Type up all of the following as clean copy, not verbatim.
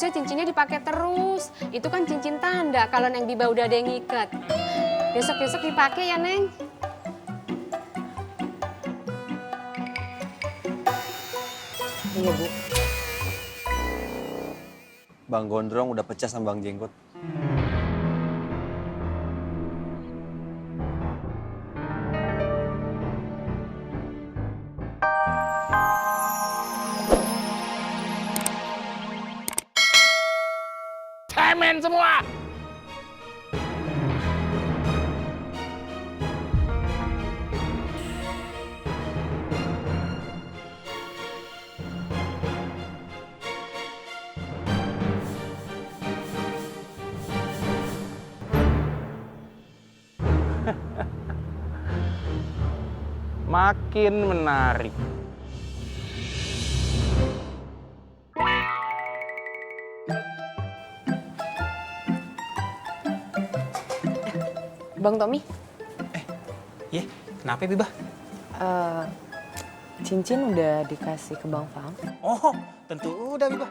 harusnya cincinnya dipakai terus. Itu kan cincin tanda kalau Neng Biba udah ada yang ngikat. Besok-besok dipakai ya, Neng. Iya, Bu. Bang Gondrong udah pecah sama Bang Jenggot. Cemen semua! Makin menarik. Bang Tommy, Iya, kenapa Biba? Cincin udah dikasih ke Bang Fang. Oh, tentu udah Biba.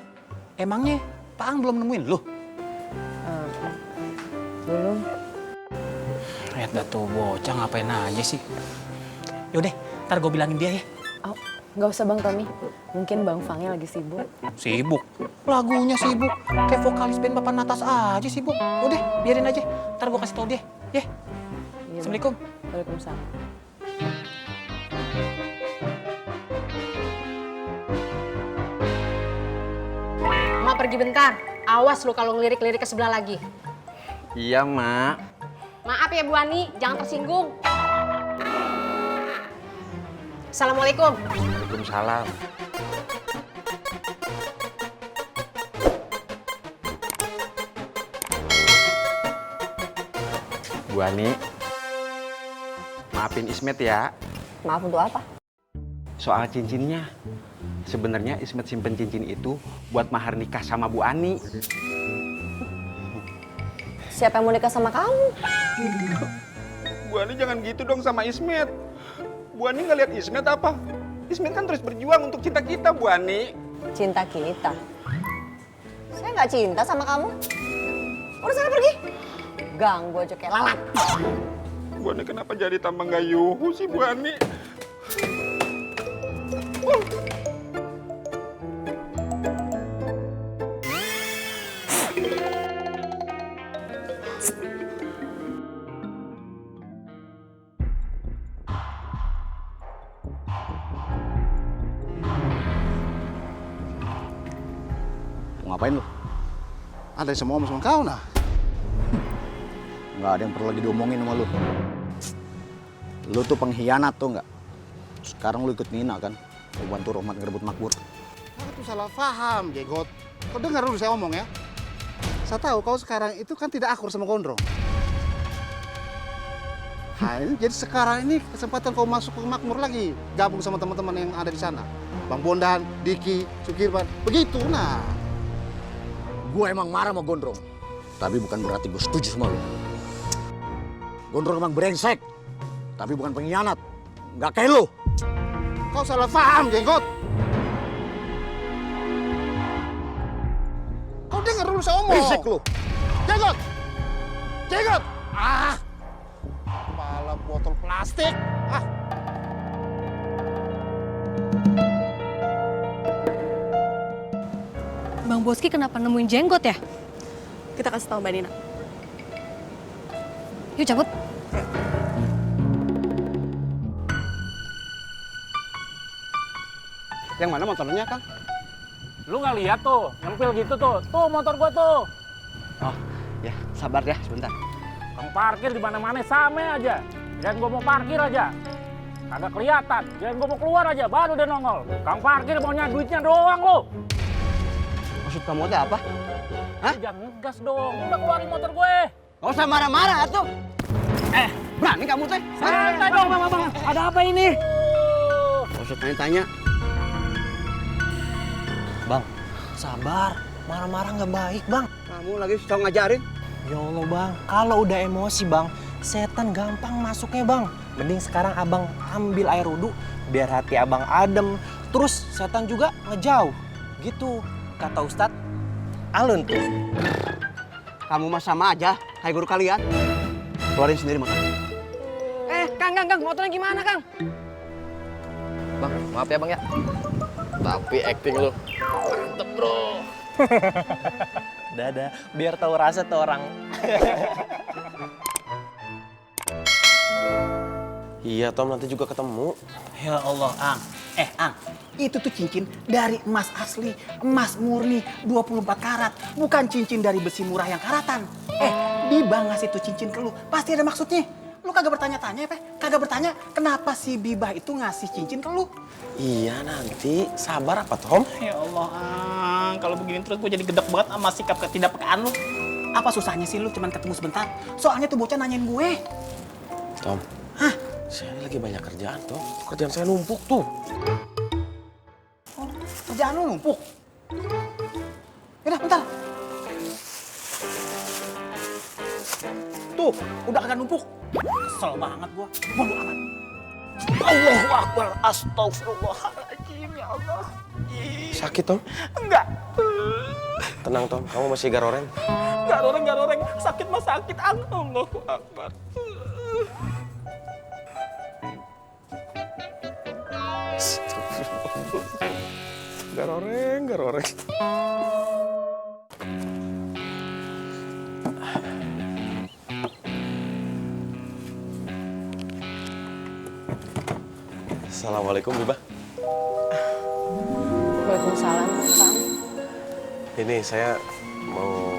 Emangnya Pak Ang belum nemuin lu? Belum. Lihat dah tuh bocah ngapain aja sih. Yaudah, ntar gue bilangin dia ya. Oh, nggak usah Bang Tommy. Mungkin Bang Fangnya lagi sibuk. Sibuk? Lagunya sibuk. Kayak vokalis band Papan Atas aja sibuk. Udah, biarin aja. Ntar gue kasih tau dia. Ya. Iya, Assalamualaikum. Bang. Waalaikumsalam. Mak pergi bentar. Awas lu kalau ngelirik-lirik ke sebelah lagi. Iya, Mak. Maaf ya Bu Ani, jangan tersinggung. Assalamualaikum. Waalaikumsalam. Bu Ani, maafin Ismet ya. Maaf untuk apa? Soal cincinnya. Sebenarnya Ismet simpen cincin itu buat mahar nikah sama Bu Ani. Siapa yang mau nikah sama kamu? Bu Ani jangan gitu dong sama Ismet. Bu Ani nggak lihat Ismet apa? Ismet kan terus berjuang untuk cinta kita, Bu Ani. Cinta kita. Saya nggak cinta sama kamu. Udah sana pergi. Ganggu aja kayak lalat. Bu Ani kenapa jadi tambah nggak yuhu sih, Bu Ani? Ngapain lu? Ada yang semua sama kau nah. Nggak ada yang perlu lagi diomongin sama lu. Lu tuh pengkhianat tuh nggak? Sekarang lu ikut Nina kan? Lu bantu Rohmat ngerebut makmur. Kau tuh salah paham, Jegot. Kau dengar dulu saya ngomong ya. Saya tahu kau sekarang itu kan tidak akur sama Gondrong. Nah, jadi sekarang ini kesempatan kau masuk ke makmur lagi. Gabung sama teman-teman yang ada di sana. Bang Bondan, Diki, Sukirman. Begitu, nah. Gue emang marah sama Gondrong. Tapi bukan berarti gue setuju sama lu. Gondrong emang brengsek. Tapi bukan pengkhianat. Nggak kayak lu. Kau salah paham, Jenggot. Kau dengar dulu saya ngomong. Berisik lu. Jenggot! Jenggot! Ah! Kepala botol plastik. Ah! Bang Boski kenapa nemuin jenggot ya? Kita kasih tahu Mbak Nina. Yuk cabut. Yang mana motornya, Kang? Lu nggak lihat tuh, nyempil gitu tuh. Tuh motor gua tuh. Oh, ya sabar ya sebentar. Kang parkir di mana-mana sama aja. Jangan gua mau parkir aja. Kagak kelihatan. Jangan gua mau keluar aja, baru dia nongol. Kang parkir maunya duitnya doang lu. Maksud kamu itu apa? Hah? Jangan ngegas dong. Udah keluarin motor gue. Gak usah marah-marah atuh. Berani kamu teh? Santai dong. Bang, ada apa ini? Oh. Gak usah tanya-tanya. Bang, sabar. Marah-marah nggak baik, Bang. Kamu lagi susah ngajarin? Ya Allah, Bang. Kalau udah emosi, Bang, setan gampang masuknya, Bang. Mending sekarang Abang ambil air wudhu, biar hati Abang adem. Terus setan juga ngejauh. Gitu, kata Ustadz. alun tuh. Kamu mah sama aja kayak guru kalian. Keluarin sendiri makan. Kang, motornya gimana, Kang? Bang, maaf ya bang ya. Tapi acting lu mantep bro. Dadah, biar tahu rasa tuh orang. Iya Tom, nanti juga ketemu. Ya Allah, Ang. Ang, itu tuh cincin dari emas asli, emas murni 24 karat. Bukan cincin dari besi murah yang karatan. Bibah ngasih tuh cincin ke lu, pasti ada maksudnya. Lu kagak bertanya-tanya, kagak bertanya kenapa si Bibah itu ngasih cincin ke lu. Iya nanti, sabar apa Tom? Ya Allah, Ang, kalau begini terus gue jadi gedek banget sama sikap ketidakpekaan lu. Apa susahnya sih lu cuman ketemu sebentar? Soalnya tuh bocah nanyain gue. Tom, saya ini lagi banyak kerjaan Tom. Kerjaan saya numpuk tuh. Oh, kerjaan lu numpuk. Yaudah, bentar. Tuh, udah kagak numpuk. Kesel banget gua. Bodoh amat. Allahu Akbar, astagfirullahaladzim, ya Allah. Sakit Tom? Enggak. Tenang Tom, kamu masih garoreng. Garoreng. Sakit mah sakit. Allahu Akbar. Garoreng. Assalamualaikum Bibah. Waalaikumsalam, Kang. Ini saya mau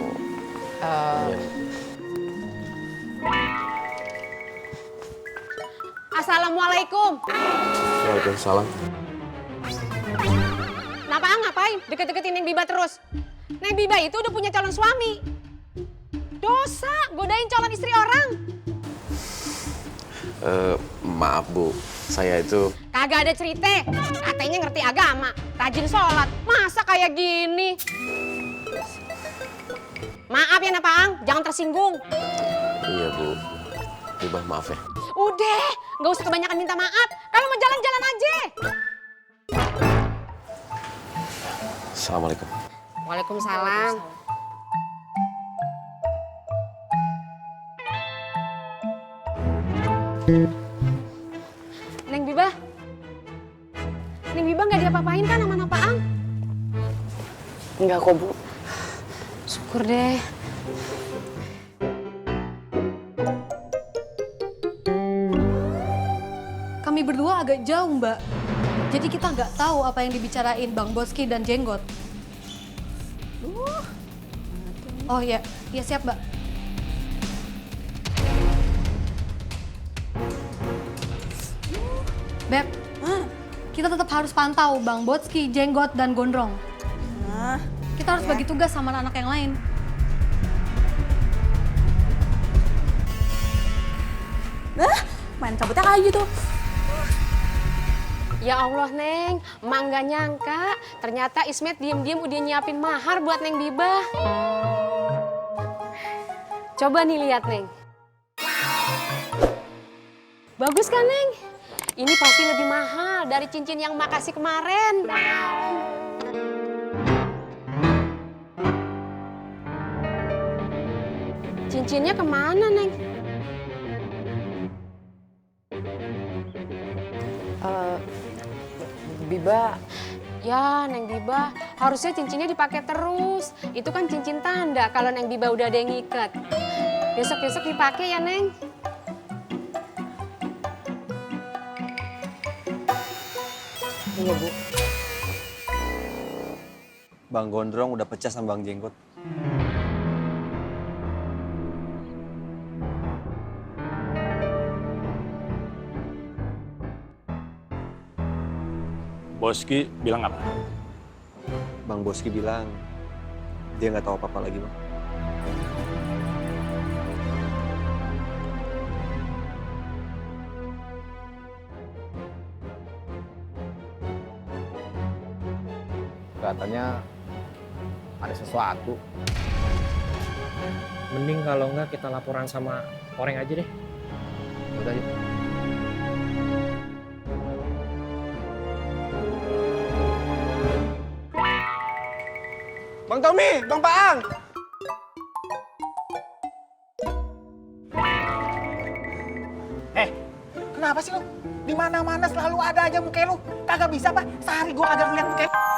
Assalamualaikum. Waalaikumsalam. Kenapa ngapain? Deket-deketin Neng Biba terus. Neng Biba itu udah punya calon suami. Dosa, godain calon istri orang. Maaf Bu, saya itu... Kagak ada cerita. Katanya ngerti agama, rajin sholat. Masa kayak gini? Maaf ya Napaang, jangan tersinggung. Iya Bu, Bibah maaf ya. Udah, gak usah kebanyakan minta maaf. Kalau mau jalan-jalan aja. Assalamualaikum. Waalaikumsalam. Neng Biba nggak diapa-apain kan sama Napaang? Enggak kok, Bu. Syukur deh. Kami berdua agak jauh, Mbak. Jadi kita nggak tahu apa yang dibicarain Bang Boski dan Jenggot. Oh iya siap, Mbak. Beb, kita tetap harus pantau Bang Boski, Jenggot, dan Gondrong. Kita harus bagi tugas sama anak yang lain. Main cabutnya kayak gitu. Ya Allah, Neng. Emak nggak nyangka. Ternyata Ismet diem-diem udah nyiapin mahar buat Neng Biba. Coba nih lihat, Neng. Bagus kan, Neng? Ini pasti lebih mahal dari cincin yang Mak kasih kemarin. Cincinnya kemana, Neng? Biba. Ya, Neng Biba, harusnya cincinnya dipakai terus. Itu kan cincin tanda kalau Neng Biba udah ada yang ngikat. Besok-besok dipakai ya, Neng. Iya, Bu. Bang Gondrong udah pecah sama Bang Jenggot. Boski bilang apa? Bang Boski bilang dia nggak tahu apa-apa lagi, Bang. Katanya ada sesuatu. Mending kalau nggak kita laporan sama Oreng aja deh. Udah yuk. Bang Tommy, Bang Paang. Kenapa sih lu? Di mana-mana selalu ada aja muka lu. Kagak bisa apa? Sehari gua kagak ngeliat muka lu.